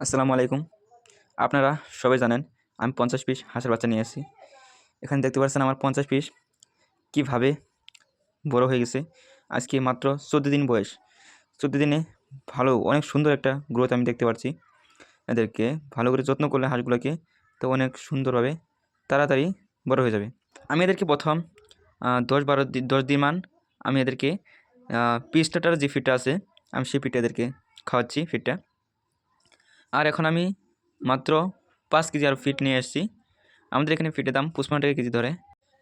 আসসালামু আলাইকুম। আপনারা সবাই জানেন আমি ৫০ পিস হাঁসের বাচ্চা নিয়ে এসেছি। এখানে দেখতে পাচ্ছেন আমার ৫০ পিস কীভাবে বড় হয়ে গেছে। আজকে মাত্র ১৪ দিন বয়স। ১৪ দিনে ভালো অনেক সুন্দর একটা গ্রোথ আমি দেখতে পাচ্ছি। এদেরকে ভালো করে যত্ন করলে হাঁসগুলোকে তো অনেক সুন্দরভাবে তাড়াতাড়ি বড় হয়ে যাবে। আমি এদেরকে প্রথম ১০ দিন আমি এদেরকে পি স্টার্টার যে ফিডটা আছে আমি সেই ফিডটা এদেরকে খাওয়াচ্ছি ফিডটা। আর এখন আমি মাত্র ৫ কেজি আর ফিড নিয়ে এসেছি। আমাদের এখানে ফিডের দাম ৫৫ টাকা কেজি ধরে।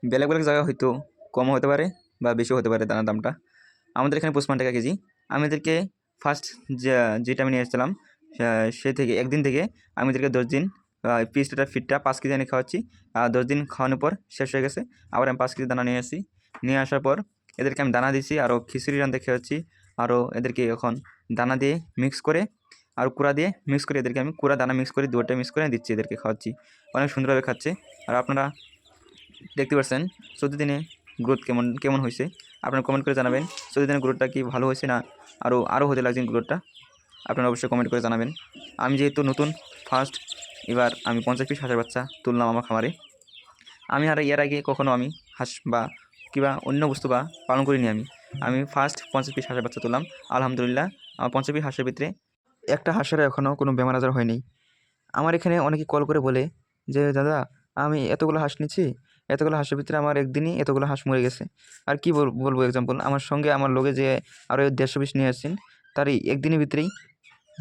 বেলেগ জায়গায় হয়তো কমও হতে পারে বা বেশিও হতে পারে দানার দামটা। আমাদের এখানে ৫৫ টাকা কেজি। আমি এদেরকে ফার্স্ট যেটা আমি নিয়ে এসেছিলাম সে থেকে একদিন থেকে আমি এদেরকে ১০ দিন পি স্টার্টার ফিডটা ৫ কেজি এনে খাওয়াচ্ছি। ১০ দিন খাওয়ানোর পর শেষ হয়ে গেছে। আবার আমি ৫ কেজি দানা নিয়ে আসি। নিয়ে আসার পর এদেরকে আমি দানা দিচ্ছি, আরও খিচুড়ি রাঁধতে খাওয়াচ্ছি। আরও এদেরকে এখন দানা দিয়ে মিক্স করে আর কুড়া দিয়ে মিক্স করে এদেরকে আমি কুড়া দানা মিক্স করে দুটোটা মিক্স করে দিচ্ছি, এদেরকে খাওয়াচ্ছি। অনেক সুন্দরভাবে খাচ্ছে। আর আপনারা দেখতে পাচ্ছেন ১৪ দিনে গ্রোথ কেমন হয়েছে। আপনারা কমেন্ট করে জানাবেন ১৪ দিনের গ্রোথটা কি ভালো হয়েছে না আরও হতে লাগছে গ্রোথটা। আপনারা অবশ্যই কমেন্ট করে জানাবেন। আমি যেহেতু নতুন ফার্স্ট এবার আমি ৫০ পিস হাঁসের বাচ্চা তুললাম আমার খামারে। আমি আর এর আগে কখনও আমি হাঁস বা কিংবা অন্য বস্তু বা পালন করিনি। আমি ফার্স্ট ৫০ পিস হাঁসের বাচ্চা তুললাম। আলহামদুলিল্লাহ আমার ৫০ পিস হাঁসের ভিতরে একটা হাঁসেরও এখনও কোনো বেমার আজার হয়নি। আমার এখানে অনেকে কল করে বলে যে, "দাদা আমি এতগুলো হাঁস নিচ্ছি, এতগুলো হাঁসের ভিতরে আমার একদিনই এতগুলো হাঁস মরে গেছে।" আর কি বলবো এক্সাম্পল, আমার সঙ্গে আমার লগে যে আরও ১৫০ পিস নিয়ে আসছেন তারই একদিনের ভিতরেই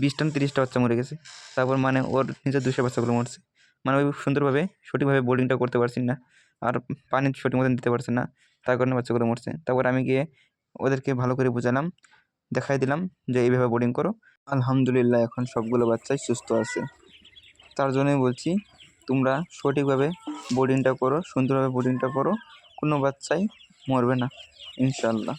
২০টা না ৩০টা বাচ্চা মরে গেছে। তারপর মানে ওর নিজের ২০০ বাচ্চাগুলো মরছে। মানে ওই সুন্দরভাবে সঠিকভাবে বোর্ডিংটা করতে পারছেন না, আর পানি সঠিক মতন দিতে পারছেন না, তার কারণে বাচ্চাগুলো মরছে। তারপর আমি গিয়ে ওদেরকে ভালো করে বোঝালাম, দেখাই দিলাম যে এইভাবে বোর্ডিং করো। আলহামদুলিল্লাহ এখন সবগুলো বাচ্চাই সুস্থ আছে। তার জন্যই বলছি তোমরা সঠিকভাবে বোর্ডিংটা করো, সুন্দরভাবে বোর্ডিংটা করো, কোনো বাচ্চাই মরবে না ইনশাআল্লাহ।